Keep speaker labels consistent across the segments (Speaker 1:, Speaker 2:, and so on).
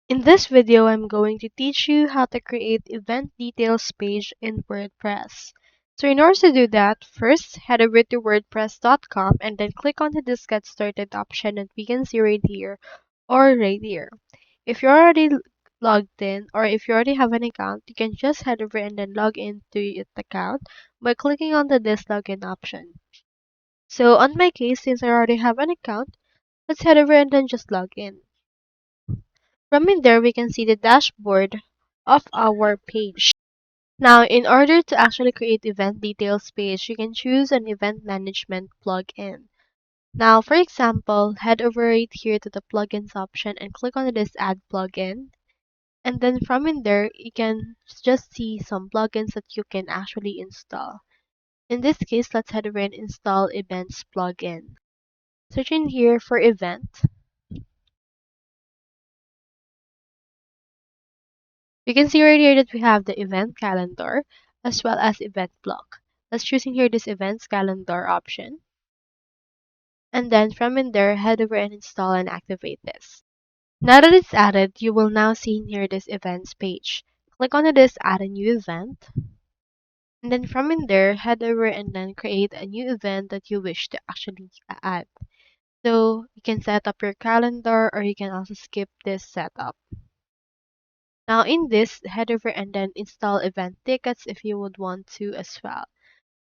Speaker 1: In this video, I'm going to teach you how to create event details page in WordPress. So in order to do that, first head over to wordpress.com and then click on this Get Started option that we can see right here or right here. If you're already logged in or if you already have an account, you can just head over and then log into your account by clicking on this login option. So on my case, since I already have an account, let's head over and then just log in. From in there, we can see the dashboard of our page. Now, in order to actually create event details page, you can choose an event management plugin. Now, for example, head over right here to the plugins option and click on this add plugin. And then from in there, you can just see some plugins that you can actually install. In this case, let's head over and install events plugin. Search in here for event. You can see right here that we have the event calendar as well as event block. Let's choose in here this events calendar option. And then from in there, head over and install and activate this. Now that it's added, you will now see in here this events page. Click on this add a new event. And then from in there, head over and then create a new event that you wish to actually add. So you can set up your calendar or you can also skip this setup. Now in this, head over and then install event tickets if you would want to as well.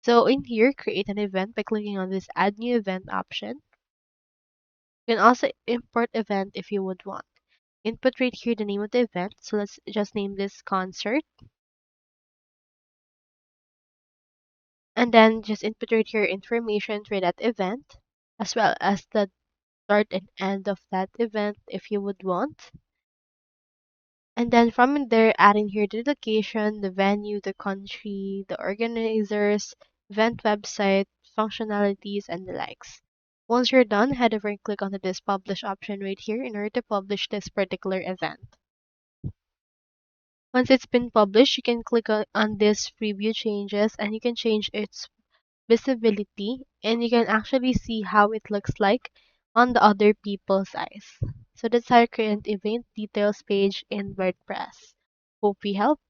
Speaker 1: So in here, create an event by clicking on this add new event option. You can also import event if you would want. Input right here the name of the event. So let's just name this concert. And then just input right here information for that event, as well as the start and end of that event if you would want. And then from in there, add in here the location, the venue, the country, the organizers, event website, functionalities, and the likes. Once you're done, head over and click on this publish option right here in order to publish this particular event. Once it's been published, you can click on this preview changes and you can change its visibility and you can actually see how it looks like on the other people's eyes. So that's how you create an event details page in WordPress. Hope we helped.